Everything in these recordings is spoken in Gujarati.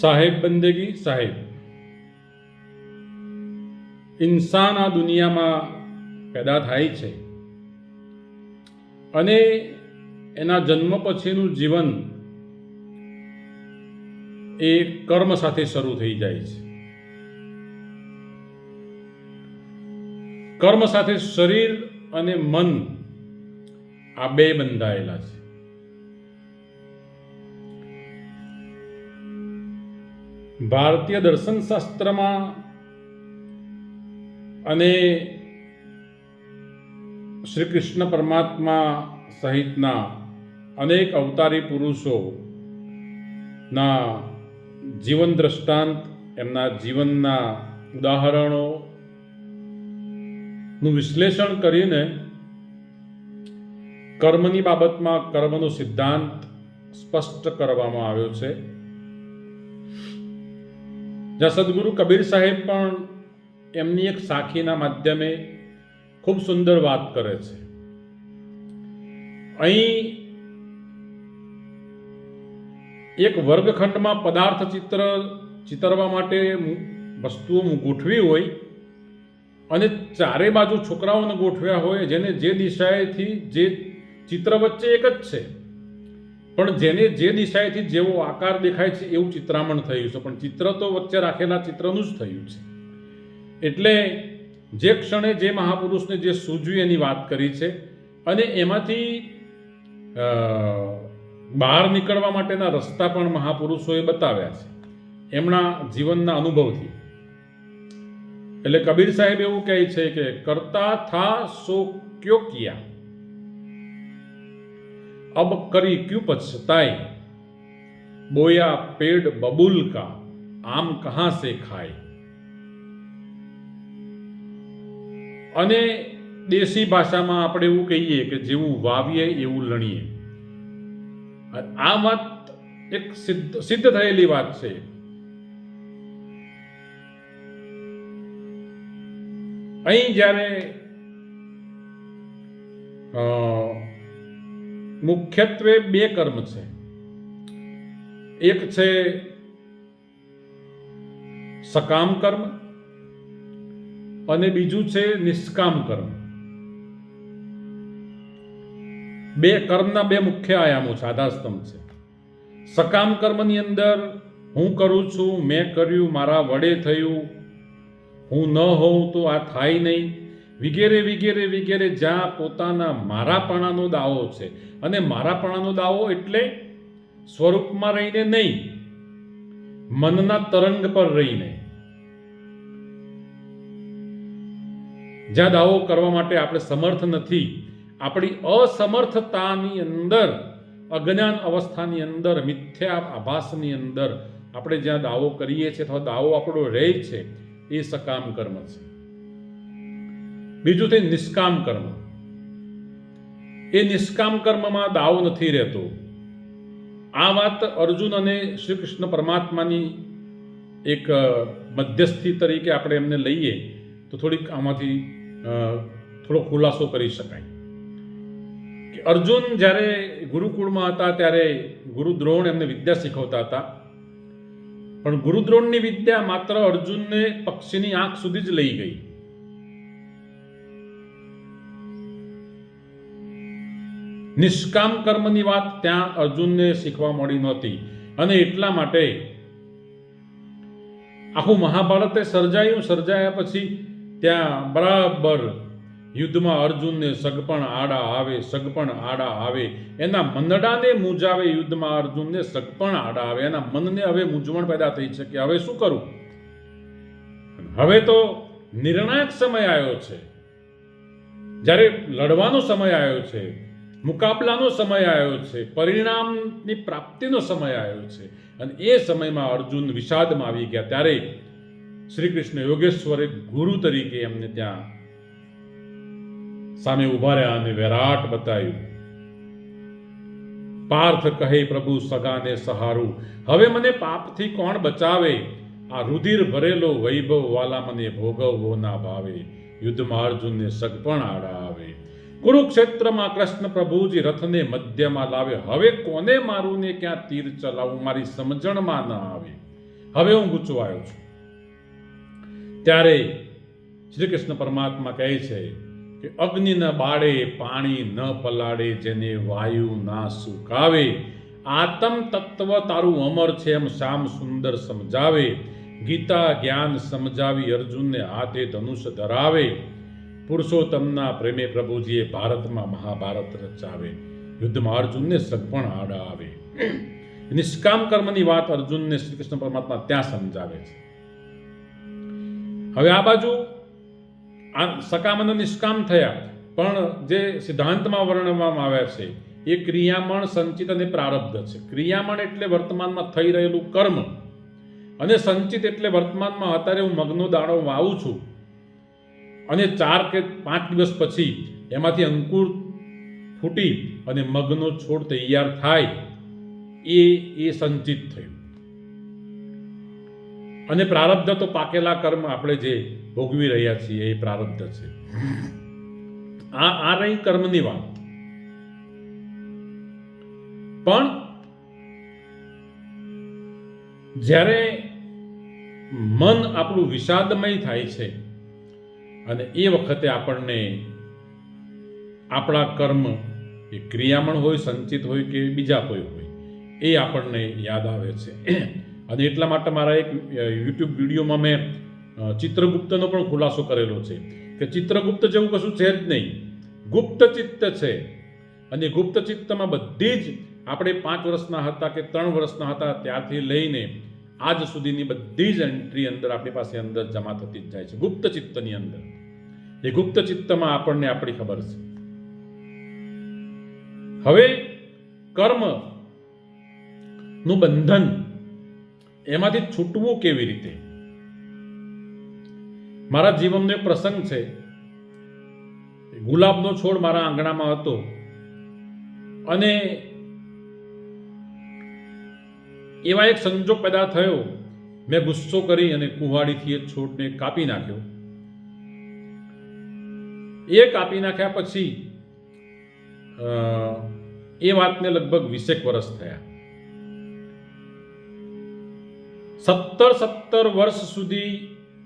સાહેબ બંદગી સાહેબ. ઇન્સાન આ દુનિયામાં પેદા થાય છે અને એના જન્મ પછીનું જીવન એ કર્મ સાથે શરૂ થઈ જાય છે. કર્મ સાથે શરીર અને મન આ બે બંધાયેલા છે. ભારતીય દર્શન શાસ્ત્રમાં અને શ્રી કૃષ્ણ પરમાત્મા સહિતના અનેક અવતારી પુરુષોના જીવન દ્રષ્ટાંત, એમના જીવનના ઉદાહરણોનું વિશ્લેષણ કરીને કર્મની બાબતમાં કર્મનો સિદ્ધાંત સ્પષ્ટ કરવામાં આવ્યો છે. જ્યાં સદગુરુ કબીર સાહેબ પણ એમની એક સાખીના માધ્યમે ખૂબ સુંદર વાત કરે છે. અહીં એક વર્ગખંડમાં પદાર્થ ચિતરવા માટે વસ્તુઓ ગોઠવી હોય અને ચારે બાજુ છોકરાઓને ગોઠવ્યા હોય, જેને જે દિશાએથી જે ચિત્ર વચ્ચે એક જ છે, પણ જેને જે દિશાએથી જેવો આકાર દેખાય છે એવું ચિત્રામણ થયું છે, પણ ચિત્ર તો વચ્ચે રાખેલા ચિત્રનું જ થયું છે. એટલે જે ક્ષણે જે મહાપુરુષને જે સૂઝ્યું એની વાત કરી છે અને એમાંથી બહાર નીકળવા માટેના રસ્તા પણ મહાપુરુષોએ બતાવ્યા છે એમના જીવનના અનુભવથી. એટલે કબીર સાહેબ એવું કહે છે કે કરતા થા સો ક્યો કિયા, અબ કરી ક્યું પછતાય, બોયા પેડ બબુલ કા આમ કહા સે ખાય. અને દેશી ભાષામાં આપણે એવું કહીએ કે જેવું વાવીએ એવું લણીએ. આ વાત એક સિદ્ધ થયેલી વાત છે. અહીં જ્યારે મુખ્યત્વે બે કર્મ છે. એક છે સકામ કર્મ અને બીજું છે નિષ્કામ કર્મ. બે કર્મના બે મુખ્ય આયામો છે, આધારસ્તંભ છે. સકામ કર્મની અંદર હું કરું છું, મેં કર્યું, મારા વડે થયું, હું ન હોઉં તો આ થાય નહીં, વગેરે વગેરે વગેરે, જ્યાં પોતાના મારાપણાનો દાવો છે. અને મારાપણાનો દાવો એટલે સ્વરૂપમાં રહીને નહીં, મનના તરંગ પર રહીને. જ્યાં દાવો કરવા માટે આપણે સમર્થ નથી, આપણી અસમર્થતાની અંદર, અજ્ઞાન અવસ્થાની અંદર, મિથ્યા આભાસની અંદર આપણે જ્યાં દાવો કરીએ છીએ અથવા દાવો આપણો રહે છે, એ સકામ કર્મ છે. બીજું છે નિષ્કામ કર્મ. એ નિષ્કામ કર્મમાં દાવો નથી રહેતો. આ વાત અર્જુન અને શ્રી કૃષ્ણ પરમાત્માની એક મધ્યસ્થી તરીકે આપણે એમને લઈએ તો થોડીક આમાંથી થોડો ખુલાસો કરી શકાય કે અર્જુન જ્યારે ગુરુકુળમાં હતા ત્યારે ગુરુ દ્રોણ એમને વિદ્યા શીખવતા હતા, પણ ગુરુ દ્રોણની વિદ્યા માત્ર અર્જુનને પક્ષીની આંખ સુધી જ લઈ ગઈ. નિષ્કામ કર્મની વાત ત્યાં અર્જુનને શીખવા મળી નહોતી અને એટલા માટે આખું મહાભારતે સર્જાયા પછી ત્યાં બરાબર યુદ્ધમાં અર્જુનને સગપણ આડા આવે, એના મનડાને મૂંઝાવે. યુદ્ધમાં અર્જુનને સગપણ આડા આવે, એના મનને હવે મૂંઝવણ પેદા થઈ છે કે હવે શું કરું. હવે તો નિર્ણાયક સમય આવ્યો છે, જ્યારે લડવાનો સમય આવ્યો છે, મુકાબલાનો સમય આવ્યો છે, પરિણામની પ્રાપ્તિનો સમય આવ્યો છે. અને એ સમયમાં અર્જુન વિષાદમાં આવી ગયા. ત્યારે શ્રી કૃષ્ણ યોગેશ્વરે ગુરુ તરીકે એમને ત્યાં સામે ઉભા રહ્યા અને વિરાટ બતાવ્યું. પાર્થ કહે પ્રભુ સગાને સહારું, હવે મને પાપથી કોણ બચાવે, આ રુધિર ભરેલો વૈભવ વાલા મને ભોગવવો ના ભાવે. યુદ્ધમાં અર્જુનને સગપણ આડા આવે. કુરુક્ષેત્રમાં કૃષ્ણ પ્રભુજી રથને મધ્યમાં લાવે, હવે કોને મારું ને ક્યાં તીર ચલાવું, મારી સમજણમાં ન આવે. હવે હું ગૂંચવાયો છું. ત્યારે શ્રી કૃષ્ણ પરમાત્મા કહે છે કે અગ્નિ ન બાળે પાણી ન પલાળે જેને વાયુ ના સુકાવે, આતમ તત્વ તારું અમર છે એમ શ્યામ સુંદર સમજાવે, ગીતા જ્ઞાન સમજાવી અર્જુનને હાથે ધનુષ ધરાવે, પુરુષોત્તમના પ્રેમે પ્રભુજીએ ભારતમાં મહાભારત રચાવે, યુદ્ધમાં અર્જુનને સગપણ આડા આવે. નિષ્કામ કર્મની વાત અર્જુનને શ્રી કૃષ્ણ પરમાત્મા ત્યાં સમજાવે છે. હવે આ બાજુ સકામ અને નિષ્કામ થયા, પણ જે સિદ્ધાંતમાં વર્ણવવામાં આવ્યા છે એ ક્રિયામણ, સંચિત અને પ્રારબ્ધ છે. ક્રિયામણ એટલે વર્તમાનમાં થઈ રહેલું કર્મ, અને સંચિત એટલે વર્તમાનમાં અત્યારે હું મગનો દાણો વાવું છું અને 4 કે 5 દિવસ પછી એમાંથી અંકુર ફૂટી અને મગનો છોડ તૈયાર થાય, એ સંચિત થયું. અને પ્રારબ્ધ તો પાકેલા કર્મ આપણે જે ભોગવી રહ્યા છીએ એ પ્રારબ્ધ છે. આ રહી કર્મની વાત. પણ જ્યારે મન આપણું વિષાદમય થાય છે અને એ વખતે આપણને આપણા કર્મ, એ ક્રિયામણ હોય, સંચિત હોય કે બીજા કોઈ હોય, એ આપણને યાદ આવે છે. અને એટલા માટે મારા એક યુટ્યુબ વિડીયોમાં મેં ચિત્રગુપ્તનો પણ ખુલાસો કરેલો છે કે ચિત્રગુપ્ત જેવું કશું છે જ નહીં, ગુપ્ત ચિત્ત છે. અને ગુપ્ત ચિત્તમાં બધી જ આપણે 5 વર્ષના હતા કે 3 વર્ષના હતા ત્યારથી લઈને આજ સુધીની બધી જ એન્ટ્રી અંદર આપણી પાસે અંદર જમા થતી જ જાય છે, ગુપ્ત ચિત્તની અંદર. એ ગુપ્ત ચિત્તમાં આપણને આપણી ખબર છે. હવે કર્મ નું બંધન, એમાંથી છૂટવું કેવી રીતે? મારા જીવનનો એક પ્રસંગ છે. ગુલાબનો છોડ મારા આંગણામાં હતો અને એવા એક સંજોગ પેદા થયો, મેં ગુસ્સો કરી અને કુહાડીથી એ છોડને કાપી નાખ્યો. એ કાપી નાખ્યા પછી એ વાતને લગભગ 20 વર્ષ થયા. 17 વર્ષ સુધી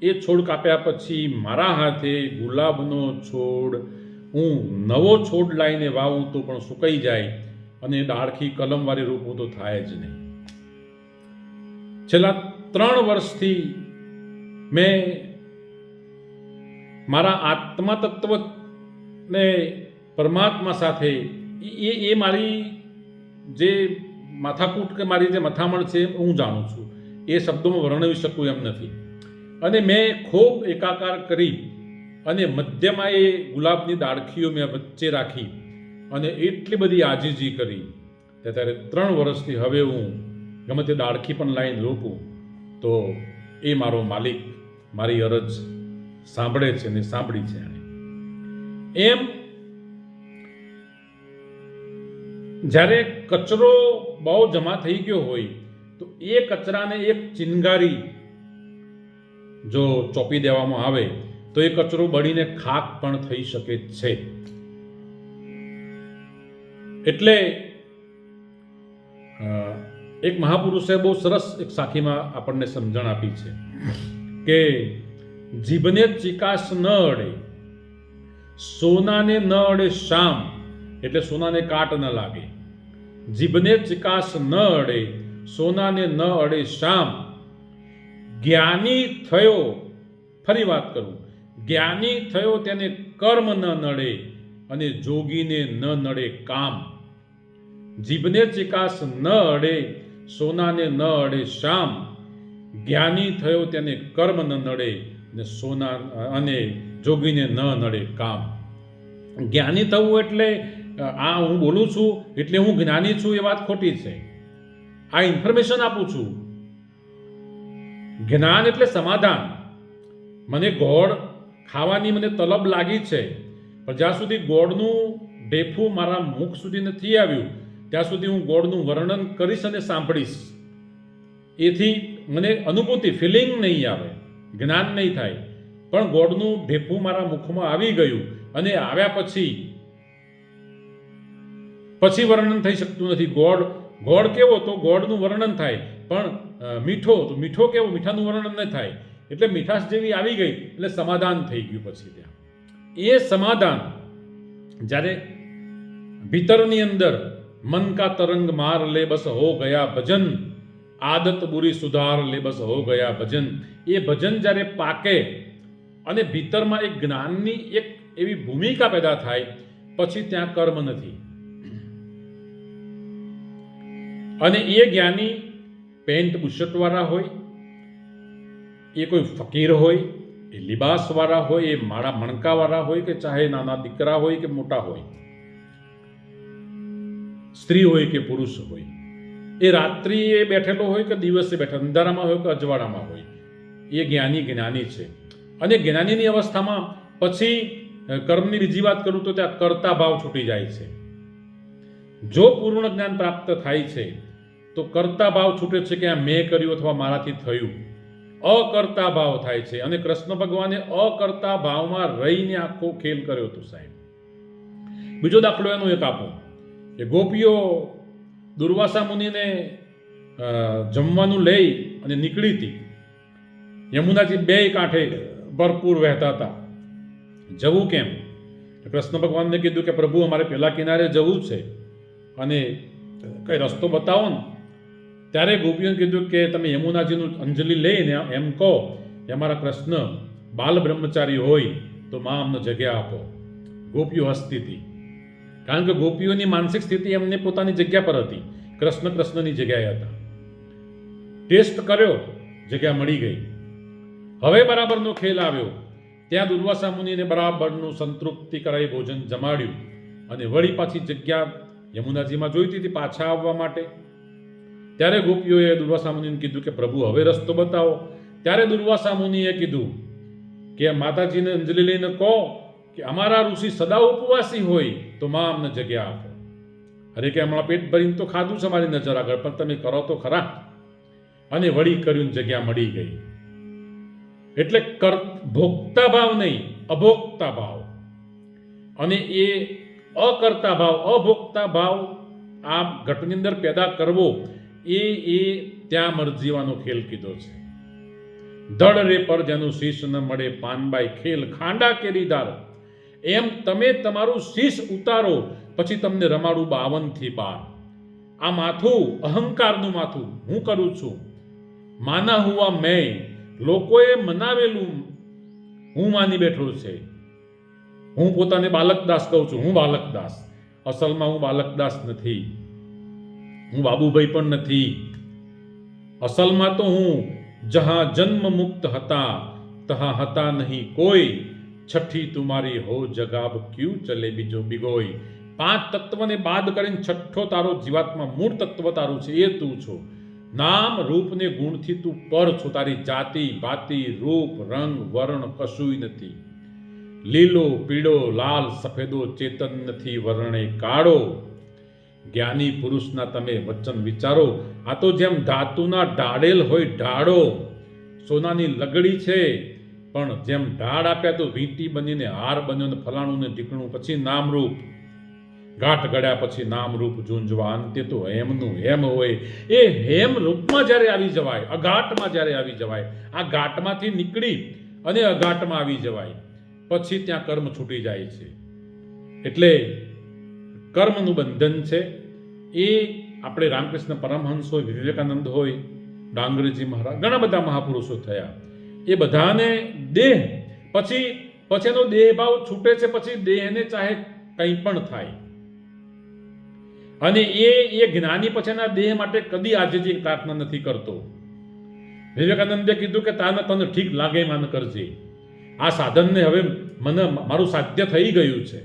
એ છોડ કાપ્યા પછી મારા હાથે ગુલાબનો છોડ, હું નવો છોડ લાવીને વાવું તો પણ સુકાઈ જાય અને ડાળખી કલમવાળી રોપવું તો થાય જ નહીં. છેલ્લા 3 વર્ષથી મેં મારા આત્મા તત્વને પરમાત્મા સાથે એ મારી જે માથાકૂટ કે મારી જે મથામણ છે હું જાણું છું, એ શબ્દોમાં વર્ણવી શકું એમ નથી. અને મેં ખૂબ એકાકાર કરી અને મધ્યમાં એ ગુલાબની ડાળખીઓ મેં વચ્ચે રાખી અને એટલી બધી આજીજી કરી. ત્યારે 3 વર્ષથી હવે હું ગમે તે ડાળખી પણ લાઈને રોપું તો એ મારો માલિક મારી અરજ સાંભળે છે ને સાંભળી છે. એમ જ્યારે કચરો બહુ જમા થઈ ગયો હોય તો એ કચરાને એક ચિનગારી જો ચોપી દેવામાં આવે તો એ કચરો બળીને ખાક પણ થઈ શકે છે. એટલે એક મહાપુરુષે બહુ સરસ એક સાખીમાં આપણને સમજણ આપી છે કે જીભને ચિકાસ ન અડે, સોનાને ન અડે શામ, એટલે સોનાને કાટ ન લાગે. જીભને ચિકાસ ન અડે, સોનાને ન અડે શામ, જ્ઞાની થયો, ફરી વાત કરું, જ્ઞાની થયો તેને કર્મ ન નડે અને જોગીને ન નડે કામ. જીભને ચિકાસ ન અડે, સોનાને ન અડે શામ, જ્ઞાની થયો તેને કર્મ ન નડે અને સોના અને જોગીને ન નડે કામ. જ્ઞાની થવું એટલે આ હું બોલું છું એટલે હું જ્ઞાની છું એ વાત ખોટી છે. આ ઇન્ફોર્મેશન આપું છું. જ્ઞાન એટલે સમાધાન. મને ગોળ ખાવાની મને તલબ લાગી છે, પણ જ્યાં સુધી ગોળનું ઢેફું મારા મુખ સુધી નથી આવ્યું ત્યાં સુધી હું ગોળનું વર્ણન કરીશ અને સાંભળીશ. એથી મને અનુભૂતિ, ફિલિંગ નહીં આવે, જ્ઞાન નહીં થાય. પણ ગોળનું ઢેફું મારા મુખમાં આવી ગયું અને આવ્યા પછી વર્ણન થઈ શકતું નથી. ગોળ કેવો તો ગોળનું વર્ણન થાય, પણ મીઠો, તો મીઠો કેવો, મીઠાનું વર્ણન ન થાય, એટલે મીઠાશ જેવી આવી ગઈ એટલે સમાધાન થઈ ગયું. પછી ત્યાં એ સમાધાન જ્યારે ભીતરની અંદર મન કા તરંગ માર લે બસ હો ગયા ભજન, આદત બુરી સુધાર લે બસ હો ગયા ભજન, એ ભજન જ્યારે પાકે અને ભીતરમાં એક જ્ઞાનની એક એવી ભૂમિકા પેદા થાય, પછી ત્યાં કર્મ નથી. અને એ જ્ઞાની પેન્ટ બુશર્ટવાળા હોય, એ કોઈ ફકીર હોય, એ લિબાસવાળા હોય, એ માળા મણકાવાળા હોય, કે ચાહે નાના દીકરા હોય કે મોટા હોય, સ્ત્રી હોય કે પુરુષ હોય, એ રાત્રિએ બેઠેલો હોય કે દિવસે બેઠેલો, અંધારામાં હોય કે અજવાળામાં હોય, એ જ્ઞાની જ્ઞાની છે. અને જ્ઞાનીની અવસ્થામાં પછી કર્મની બીજી વાત કરું તો ત્યાં કર્તા ભાવ છૂટી જાય છે. જો પૂર્ણ જ્ઞાન પ્રાપ્ત થાય છે તો કર્તા ભાવ છૂટે છે કે આ મેં કર્યું અથવા મારાથી થયું, અકર્તા ભાવ થાય છે. અને કૃષ્ણ ભગવાને અકર્તા ભાવમાં રહીને આખો ખેલ કર્યો હતો સાહેબ. બીજો દાખલો એનો એક આપો કે ગોપીઓ દુર્વાસા મુનિને જમવાનું લઈ અને નીકળી હતી. યમુનાજી બે કાંઠે ભરપૂર વહેતા હતા. જવું કેમ? કૃષ્ણ ભગવાનને કીધું કે પ્રભુ અમારે પેલા કિનારે જવું છે અને કઈ રસ્તો બતાવો ને. ત્યારે ગોપીઓને કીધું કે તમે યમુનાજીનું અંજલિ લઈને એમ કહો કે અમારા કૃષ્ણ બાલ બ્રહ્મચારી હોય તો માં અમને જગ્યા આપો. ગોપીઓ હસતી હતી, કારણ કે ગોપીઓની માનસિક સ્થિતિ એમને પોતાની જગ્યા પર હતી, કૃષ્ણ કૃષ્ણની જગ્યાએ હતા. ટેસ્ટ કર્યો, જગ્યા મળી ગઈ. હવે બરાબરનો ખેલ આવ્યો. ત્યાં દુર્વાસા મુનિને બરાબરનું સંતૃપ્તિ કરાવી ભોજન જમાડ્યું અને વળી પાછી જગ્યા યમુનાજીમાં જોઈતી હતી પાછા આવવા માટે. ત્યારે ગોપીઓએ દુર્વાસા મુનિને કીધું કે પ્રભુ હવે રસ્તો બતાવો. ત્યારે દુર્વાસા મુનિએ કીધું કે માતાજીને અંજલિ લઈને કહો કે અમારા ઋષિ સદા ઉપવાસી હોય તો માં અમને જગ્યા આપો. અરે કે હમણાં પેટ ભરીને તો ખાધું છે મારી નજર આગળ, પણ તમે કરો તો ખરા. અને વળી કર્યું, જગ્યા મળી ગઈ. એટલે ભોગતા ભાવ નહીં, અભોગતા ભાવ. અને એ અકર્તા ભાવ, અભોગતા ભાવ આ ઘટની અંદર પેદા કરવો, એ ત્યાં મરજીવાનો ખેલ કીધો છે. ધડ રે પર જેનું શીશ ન મળે પાનબાઈ ખેલ ખાંડા કેરીદાર. એમ તમે તમારું શીશ ઉતારો પછી તમને રમાડું 52 થી 12. આ માથું અહંકારનું માથું, હું કરું છું, માના હુઆ મેં, લોકોએ મનાવેલું હું માની બેઠો છે. હું પોતાને બાલકદાસ કહું છું, હું બાલકદાસ. અસલમાં હું બાલકદાસ નથી, હું બાબુભાઈ પણ નથી. અસલમાં તો હું જહાં જન્મ મુક્ત હતા તહાં હતા નહીં કોઈ, છઠ્ઠી તુમારી હો જગાબ ક્યુ ચલે બીજો બિગોય. 5 તત્વને બાદ કરીને છઠ્ઠો તારો જીવાત્મા મૂળ તત્વ તારું છે, એ તું છો. નામ રૂપ ને ગુણથી તું પર છો. તારી જાતિ ભાતિ રૂપ રંગ વર્ણ કશુંય નથી. લીલો પીળો લાલ સફેદો ચેતન નથી વર્ણે કાળો. જ્ઞાની પુરુષના તમે વચન વિચારો. આ તો જેમ ધાતુના ઢાળેલ હોય ઢાળો, સોનાની લગડી છે પણ જેમ ઢાળ આપ્યા તો વીંટી બનીને હાર બન્યો ને ફલાણું ને ઢીકણું, પછી નામરૂપ. ગાંઠ ગળ્યા પછી નામરૂપ ઝૂંઝવા, અંતે તો હેમનું હેમ હોય. એ હેમ રૂપમાં જ્યારે આવી જવાય, અઘાટમાં જ્યારે આવી જવાય, આ ઘાટમાંથી નીકળી અને અઘાટમાં આવી જવાય, પછી ત્યાં કર્મ છૂટી જાય છે. એટલે કર્મનું બંધન છે. એ આપણે રામકૃષ્ણ પરમહંસ હોય, વિવેકાનંદ હોય, ડાંગરેજી મહારાજ, ઘણા બધા મહાપુરુષો થયા. એ બધાને દેહ પછીનો દેહ ભાવ છૂટે છે. પછી દેહને ચાહે કંઈ પણ થાય. અને એ જ્ઞાની પછીના દેહ માટે કદી આજે પ્રાર્થના નથી કરતો. વિવેકાનંદે કીધું કે તને ઠીક લાગે માન કરજે. આ સાધનને હવે મને મારું સાધ્ય થઈ ગયું છે,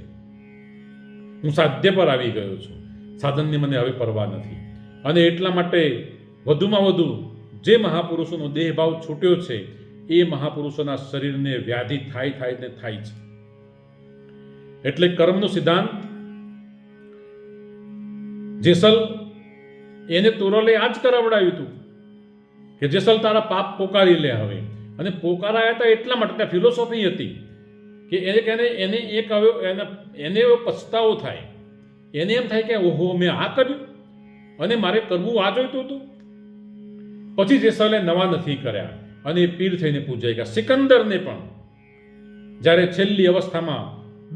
હું સાધ્ય પર આવી ગયો છું, સાધનની મને હવે પરવા નથી. અને એટલા માટે વધુમાં વધુ જે મહાપુરુષોનો દેહ ભાવ છૂટ્યો છે એ મહાપુરુષોના શરીરને વ્યાધિ થાય છે. એટલે કર્મનો સિદ્ધાંત જેસલ એને તોરલે આ જ કરાવડાવ્યું હતું કે જેસલ તારા પાપ પોકારી લે હવે. અને પોકારાયા હતા એટલા માટે ત્યાં ફિલોસોફી હતી કે એને એક એને એવો પછતાવો થાય. એને એમ થાય કે ઓહો મેં આ કર્યું અને મારે કરવું આ જોઈતું હતું. પછી જેસલે નવા નથી કર્યા અને એ પીર થઈને પૂજાઈ ગયા. સિકંદરને પણ જ્યારે છેલ્લી અવસ્થામાં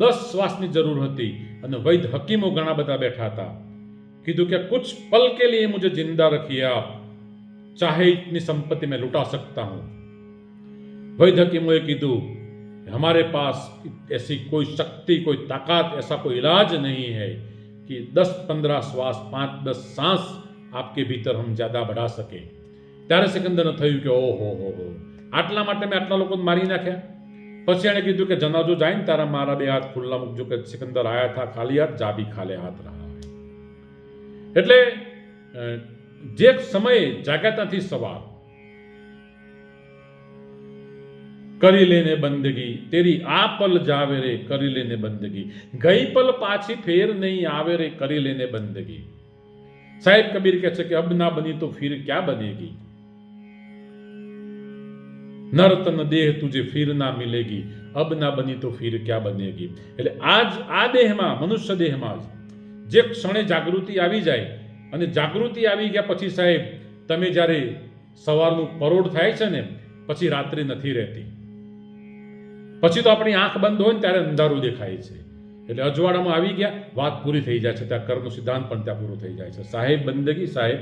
10 શ્વાસની જરૂર હતી અને વૈદ હકીમો ઘણા બધા બેઠા હતા, કીધું કે કુછ પલ કે લીએ મુझे जिंदा रखिए आप, चाहे इतनी संपत्ति में लुटा सकता हूं. वैद हकीमोએ કીધું हमारे पास ऐसी कोई शक्ति, कोई ताकत, ऐसा कोई इलाज नहीं है कि 10-15 श्वास, 5-10 सांस आपके भीतर हम ज्यादा बढ़ा सके. ત્યારે સિકંદરને થયું કે ઓહો હો હો, આટલા માટે મેં આટલા લોકોને મારી નાખ્યા. પછી એણે કીધું કે જનાજો જાય ને તારા મારા 2 હાથ ખુલ્લા મૂકજો, કે સિકંદર આયા થા ખાલી હાથ, જા ભી ખાલી હાથ રહા. એટલે જે સમયે જાગ્યાતાથી સવાર કરી લેને બંદગી, તેરી આ પલ જાવે રે કરી લેને બંદગી, ગઈ પલ પાછી ફેર નહીં આવે રે કરી લેને બંદગી. સાહેબ કબીર કહે છે કે અબ ના બની તો ફિર ક્યા બનેગી, નરતન દેહ તુજે ફિર ના મિલેગી, અબ ના બની તો ફિર ક્યા બનેગી. એટલે આજ આ દેહમાં, મનુષ્ય દેહમાં જ જે ક્ષણે જાગૃતિ આવી જાય, અને જાગૃતિ આવી ગયા પછી સાહેબ તમે જ્યારે સવારનું પરોઢ થાય છે ને, પછી રાત્રિ નથી રહેતી. પછી તો આપણી આંખ બંધ હોય ને ત્યારે અંધારું દેખાય છે. એટલે અજવાળામાં આવી ગયા, વાત પૂરી થઈ જાય છે. ત્યાં કર્મનો સિદ્ધાંત પણ ત્યાં પૂરો થઈ જાય છે. સાહેબ બંદગી, સાહેબ